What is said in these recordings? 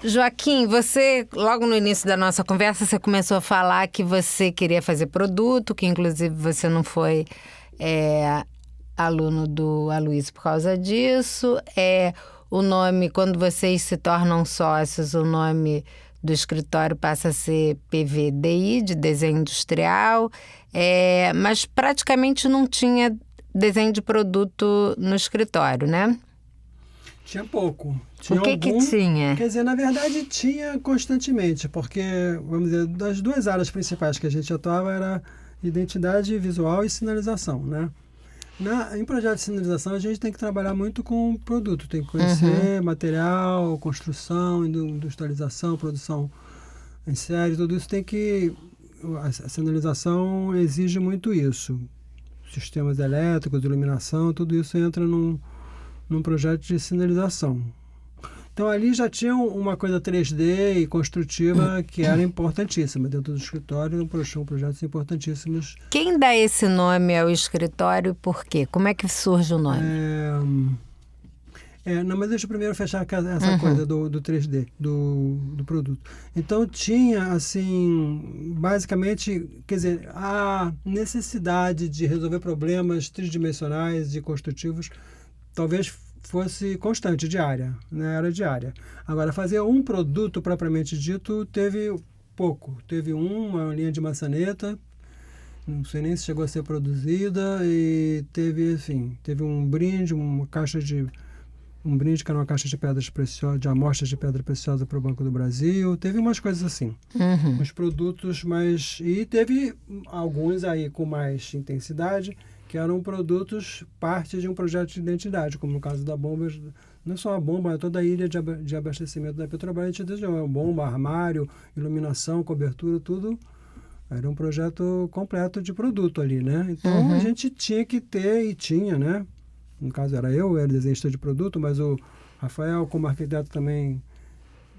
Joaquim, você, logo no início da nossa conversa, você começou a falar que você queria fazer produto, que inclusive você não foi aluno do Aloysio por causa disso. O nome, quando vocês se tornam sócios, o nome do escritório passa a ser PVDI, de desenho industrial, mas praticamente não tinha desenho de produto no escritório, né? Tinha pouco. Tinha O que que algum, tinha? Quer dizer, na verdade tinha constantemente, porque, vamos dizer, das duas áreas principais que a gente atuava era identidade visual e sinalização, né? Em projeto de sinalização a gente tem que trabalhar muito com o produto, tem que conhecer material, construção, industrialização, produção em série, tudo isso tem que... A sinalização exige muito isso. Sistemas elétricos, iluminação, tudo isso entra num projeto de sinalização. Então ali já tinha uma coisa 3D e construtiva que era importantíssima. Dentro do escritório, projetos importantíssimos. Quem dá esse nome ao escritório e por quê? Como é que surge o nome? Não, mas deixa eu primeiro fechar essa coisa do 3D, do produto. Então tinha, assim, basicamente, quer dizer, a necessidade de resolver problemas tridimensionais e construtivos talvez fosse constante, diária, né? Era diária. Agora, fazer um produto propriamente dito teve pouco. Teve uma linha de maçaneta, não sei nem se chegou a ser produzida, e teve, assim, teve um brinde, um brinde que era uma caixa de pedras preciosas, de amostras de pedra preciosa para o Banco do Brasil. Teve umas coisas assim. Uns produtos mais... E teve alguns aí com mais intensidade, que eram produtos parte de um projeto de identidade, como no caso da bomba, não só a bomba, mas toda a ilha de abastecimento da Petrobras, a gente desenhou bomba, armário, iluminação, cobertura, tudo. Era um projeto completo de produto ali, né? Então a gente tinha que ter, e tinha, né? No caso era desenhista de produto, mas o Rafael, como arquiteto, também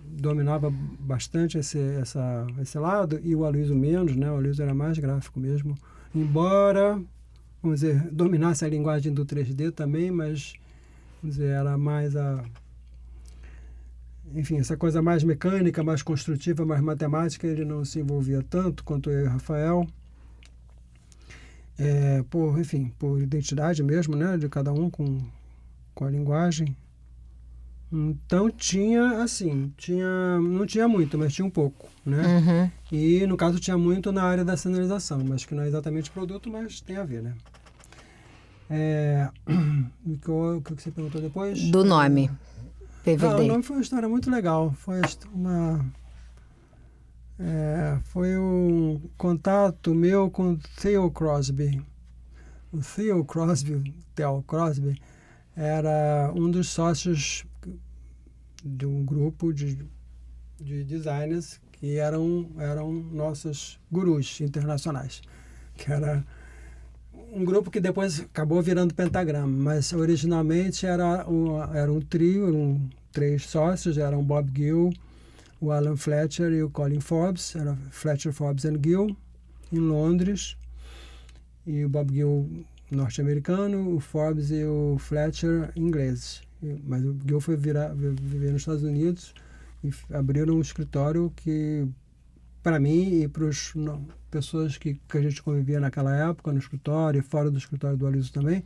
dominava bastante esse lado, e o Aloysio menos, né? O Aloysio era mais gráfico mesmo, embora, vamos dizer, dominasse a linguagem do 3D também, mas, vamos dizer, era mais enfim, essa coisa mais mecânica, mais construtiva, mais matemática, ele não se envolvia tanto quanto eu e o Rafael. Por identidade mesmo, né, de cada um com a linguagem. Então não tinha muito, mas tinha um pouco, né? E no caso tinha muito na área da sinalização, mas que não é exatamente produto, mas tem a ver, né? O que você perguntou depois? Do nome, PVD. O nome foi uma história muito legal. Foi um contato meu com o Theo Crosby. O Theo Crosby, era um dos sócios de um grupo de designers que eram nossos gurus internacionais. Que era um grupo que depois acabou virando Pentagrama, mas originalmente era um trio, eram 3 sócios, eram Bob Gill, o Alan Fletcher e o Colin Forbes, era Fletcher, Forbes and Gill, em Londres, e o Bob Gill norte-americano, o Forbes e o Fletcher ingleses. Mas o Gill foi viver nos Estados Unidos e abriram um escritório que, para mim e para as pessoas que a gente convivia naquela época, no escritório e fora do escritório do Aloysio também,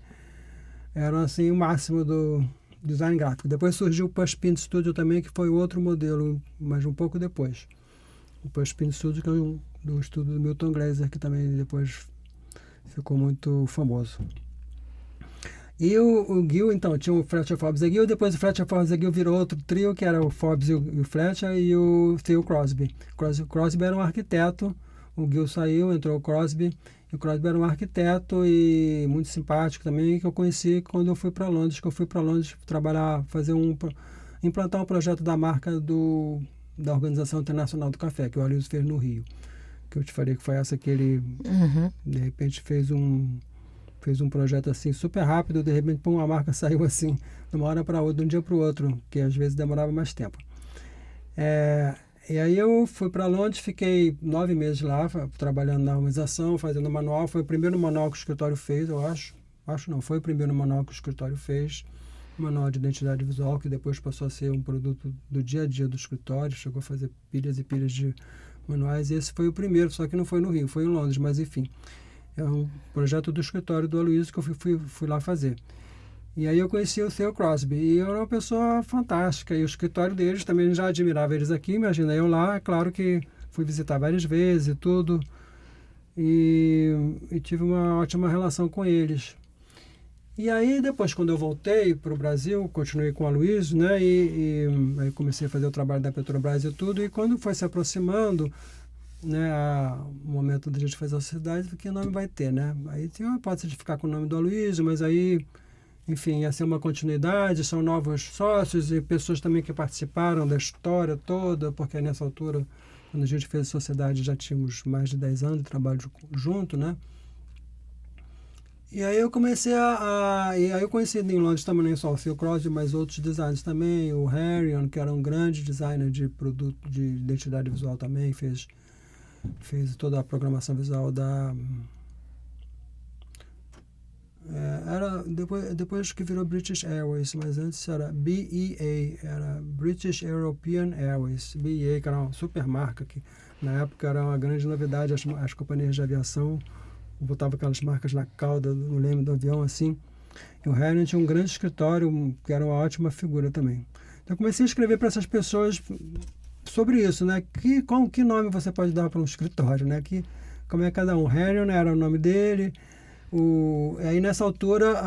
eram assim o máximo do design gráfico. Depois surgiu o Pushpin Studio também, que foi outro modelo, mas um pouco depois. O Pushpin Studio, que é do estudo do Milton Glaser, que também depois ficou muito famoso. E o Gill, então, tinha o Fletcher, Forbes e Gill, depois o Fletcher, Forbes e Gill virou outro trio, que era o Forbes e o Fletcher, e o Theo Crosby. O Crosby era um arquiteto, o Gill saiu, entrou o Crosby, e o Crosby era um arquiteto e muito simpático também, que eu conheci quando eu fui para Londres, trabalhar, implantar um projeto da marca da Organização Internacional do Café, que o Aloysio fez no Rio. Que eu te falei que foi essa que ele, de repente, fez um projeto assim super rápido, de repente a marca saiu assim, de uma hora para outra, de um dia para o outro, que às vezes demorava mais tempo. E aí eu fui para Londres, fiquei 9 meses lá, trabalhando na organização, fazendo manual. Foi o primeiro manual que o escritório fez, eu acho. Foi o primeiro manual que o escritório fez. manual de identidade visual, que depois passou a ser um produto do dia a dia do escritório, chegou a fazer pilhas e pilhas de manuais, e esse foi o primeiro, só que não foi no Rio, foi em Londres, mas enfim, é um projeto do escritório do Aloysio que eu fui lá fazer. E aí eu conheci o Theo Crosby, e eu era uma pessoa fantástica, e o escritório deles também já admirava eles aqui, imagina eu lá, é claro que fui visitar várias vezes e tudo, e tive uma ótima relação com eles. E aí, depois, quando eu voltei para o Brasil, continuei com o Aloysio, né? E aí comecei a fazer o trabalho da Petrobras e tudo. E quando foi se aproximando, né, o momento da gente fazer a sociedade, que nome vai ter, né? Aí tinha uma hipótese de ficar com o nome do Aloysio, mas aí, enfim, ia ser uma continuidade, são novos sócios e pessoas também que participaram da história toda, porque nessa altura, quando a gente fez a sociedade, já tínhamos mais de 10 anos de trabalho junto, né? E aí eu comecei e aí eu conheci em Londres também, não só o Theo Crosby, mas outros designers também. O Harrion, que era um grande designer de produto, de identidade visual também, fez toda a programação visual da... era depois que virou British Airways, mas antes era BEA, era British European Airways. BEA, que era uma super marca, que na época era uma grande novidade, as companhias de aviação botava aquelas marcas na cauda, no leme do avião, assim. E o Harrion tinha um grande escritório, que era uma ótima figura também. Então, eu comecei a escrever para essas pessoas sobre isso, né? Que nome você pode dar para um escritório, né? Como é cada um. Harrion era o nome dele. Aí, nessa altura,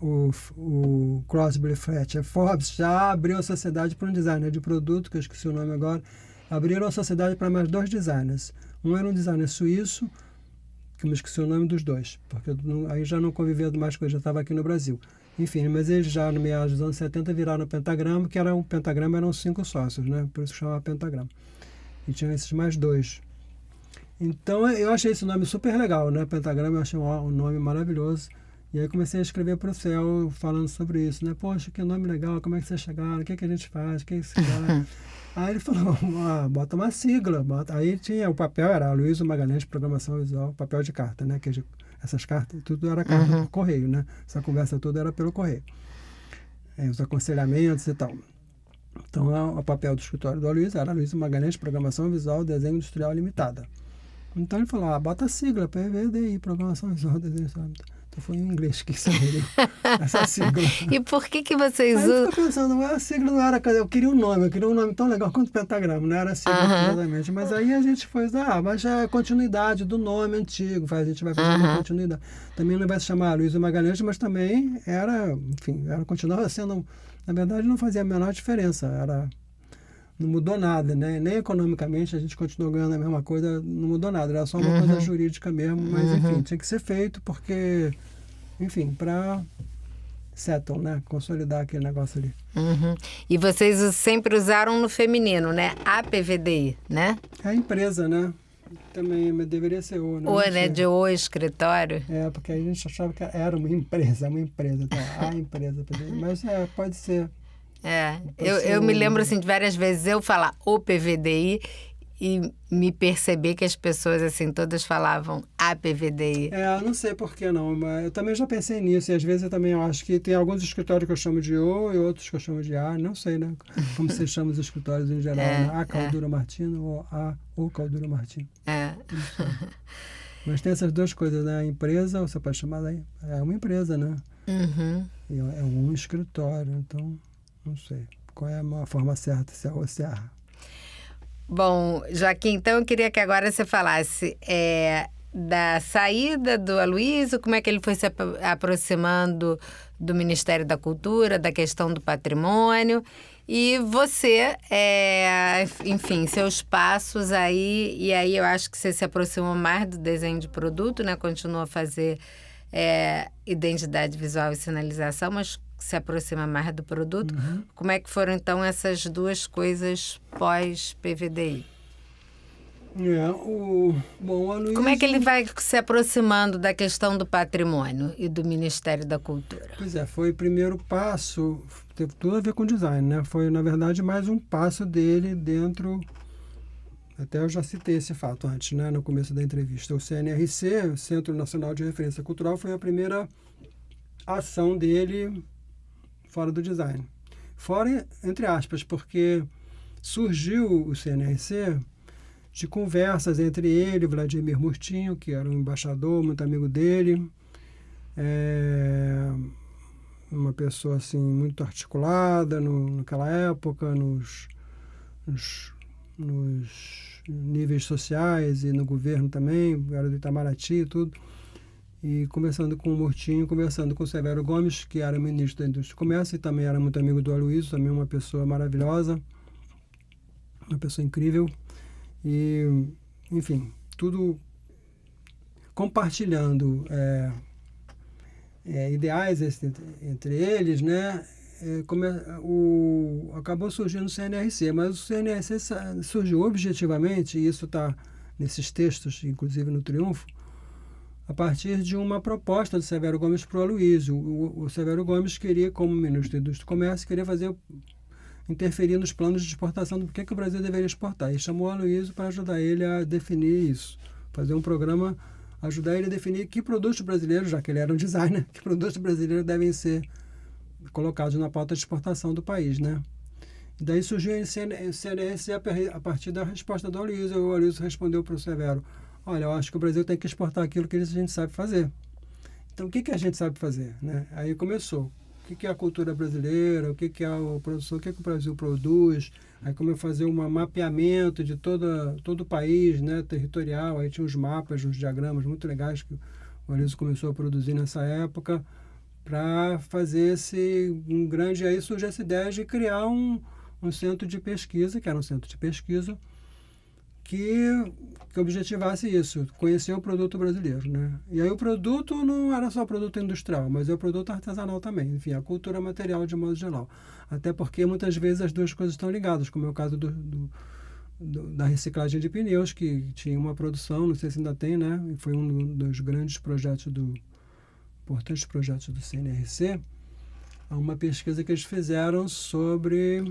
o Crosby Fletcher Forbes já abriu a sociedade para um designer de produto, que eu esqueci o nome agora. Abriram a sociedade para mais 2 designers. Um era um designer suíço, que eu me esqueci o nome dos dois, porque aí já não convivia mais com ele, já estava aqui no Brasil. Enfim, mas eles já no meados dos anos 70 viraram o Pentagrama, que era um Pentagrama, eram 5 sócios, né? Por isso que chamava Pentagrama. E tinha esses mais 2. Então eu achei esse nome super legal, né? Pentagrama, eu achei um nome maravilhoso. E aí comecei a escrever para o Céu falando sobre isso, né? Poxa, que nome legal, como é que vocês chegaram, o que a gente faz, o que é isso? Aí ele falou, bota uma sigla. Aí tinha o papel, era Aloysio Magalhães Programação Visual, papel de carta, né? Essas cartas, tudo era carta por correio, né? Essa conversa toda era pelo correio. Os aconselhamentos e tal. Então, o papel do escritório do Aloysio era Aloysio Magalhães Programação Visual Desenho Industrial Limitada. Então ele falou, bota a sigla, PVDI, Programação Visual Desenho Industrial Limitada. Então foi em inglês que saiu essa sigla. E por que vocês usam? Aí eu fico pensando, a sigla não era... Eu queria um nome tão legal quanto Pentagrama, não era a sigla exatamente. Mas aí a gente foi, mas é a continuidade do nome antigo, a gente vai fazer uma continuidade. Também não vai se chamar Aloysio Magalhães, mas também continuava sendo... Na verdade, não fazia a menor diferença, não mudou nada, né? Nem economicamente a gente continuou ganhando a mesma coisa, não mudou nada, era só uma coisa jurídica mesmo, mas enfim, tinha que ser feito porque, enfim, para settle, né? Consolidar aquele negócio ali. E vocês sempre usaram no feminino, né? A PVDI, né? É a empresa, né? Também, mas deveria ser o, né? O, né? De o escritório. Porque a gente achava que era uma empresa, então, a empresa, mas pode ser. Eu me lembro assim de várias vezes eu falar o PVDI e me perceber que as pessoas assim todas falavam a PVDI. Não sei por que não, mas eu também já pensei nisso e às vezes eu também acho que tem alguns escritórios que eu chamo de O e outros que eu chamo de A, não sei, né? Como você chama os escritórios em geral, né? A Caldura Martino ou A ou Caldura Martino. Mas tem essas duas coisas, né? A empresa, você pode chamar daí, é uma empresa, né? E é um escritório, então... Não sei. Qual é a forma certa, se é O, se é A? Bom, Joaquim, então eu queria que agora você falasse da saída do Aloysio, como é que ele foi se aproximando do Ministério da Cultura, da questão do patrimônio, e você, enfim, seus passos aí, e aí eu acho que você se aproximou mais do desenho de produto, né? Continua a fazer identidade visual e sinalização, mas se aproxima mais do produto. Como é que foram, então, essas duas coisas pós-PVDI? Bom, Aloysio... Como é que ele vai se aproximando da questão do patrimônio e do Ministério da Cultura? Pois foi o primeiro passo, teve tudo a ver com design, né? Foi, na verdade, mais um passo dele dentro... Até eu já citei esse fato antes, né? No começo da entrevista. O CNRC, o Centro Nacional de Referência Cultural, foi a primeira ação dele fora do design. Fora, entre aspas, porque surgiu o CNRC de conversas entre ele e Vladimir Murtinho, que era um embaixador, muito amigo dele, uma pessoa assim muito articulada naquela época, nos níveis sociais e no governo também, era do Itamaraty e tudo. E conversando com o Murtinho, conversando com o Severo Gomes, que era ministro da Indústria e Comércio, e também era muito amigo do Aloysio, também uma pessoa maravilhosa, uma pessoa incrível. E, enfim, tudo compartilhando ideais entre eles, né? Acabou surgindo o CNRC, mas o CNRC surgiu objetivamente, e isso está nesses textos, inclusive no Triunfo, a partir de uma proposta do Severo Gomes para o Aloysio. O Severo Gomes queria, como ministro da Indústria e Comércio, interferir nos planos de exportação do que o Brasil deveria exportar. E chamou o Aloysio para ajudar ele a definir isso, fazer um programa, ajudar ele a definir que produtos brasileiros, já que ele era um designer, que produtos brasileiros devem ser colocados na pauta de exportação do país, né? E daí surgiu o CNRC a partir da resposta do Aloysio. O Aloysio respondeu para o Severo: olha, eu acho que o Brasil tem que exportar aquilo que a gente sabe fazer. Então, o que a gente sabe fazer, né? Aí começou. O que é a cultura brasileira? O que é a produção? O que o Brasil produz? Aí começou a fazer um mapeamento de todo o país, né, territorial. Aí tinha os mapas, os diagramas muito legais que o Aloysio começou a produzir nessa época para fazer um grande... Aí surgiu essa ideia de criar um centro de pesquisa, que era um centro de pesquisa, que objetivasse isso, conhecer o produto brasileiro, né? E aí o produto não era só produto industrial, mas é o produto artesanal também, enfim, a cultura material de modo geral. Até porque muitas vezes as duas coisas estão ligadas, como é o caso da reciclagem de pneus, que tinha uma produção, não sei se ainda tem, né? E foi um dos grandes projetos importantes projetos do CNRC, uma pesquisa que eles fizeram sobre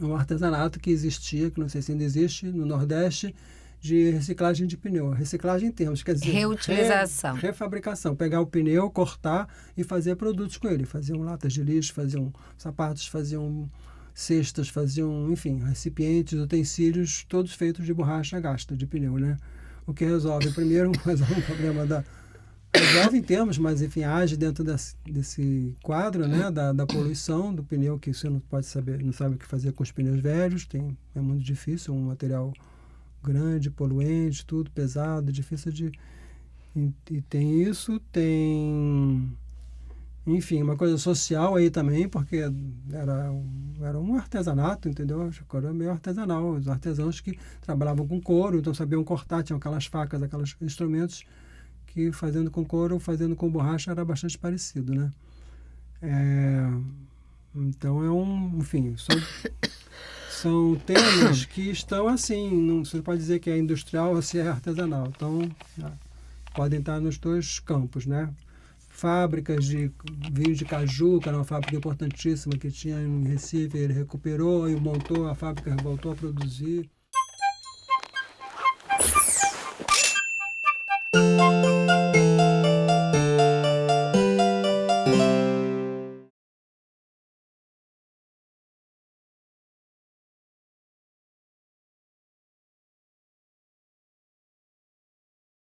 um artesanato que existia, que não sei se ainda existe, no Nordeste, de reciclagem de pneu. Reciclagem em termos, quer dizer... Reutilização. Refabricação. Pegar o pneu, cortar e fazer produtos com ele. Faziam latas de lixo, faziam sapatos, faziam cestas, faziam, enfim, recipientes, utensílios, todos feitos de borracha gasta, de pneu, né? O que resolve, primeiro, resolve o problema resolve em termos, mas enfim, age dentro desse quadro, né, da poluição do pneu, que você não pode saber, não sabe o que fazer com os pneus velhos, é muito difícil, um material grande, poluente, tudo pesado, difícil e tem isso, enfim, uma coisa social aí também, porque era um artesanato, entendeu? Era meio artesanal, os artesãos que trabalhavam com couro, então sabiam cortar, tinham aquelas facas, aqueles instrumentos que fazendo com couro, fazendo com borracha era bastante parecido, né? Então enfim, são temas que estão assim, não se pode dizer que é industrial ou se é artesanal, então podem estar nos dois campos, né? Fábricas de vinho de caju, que era uma fábrica importantíssima que tinha em Recife, ele recuperou e montou a fábrica, voltou a produzir.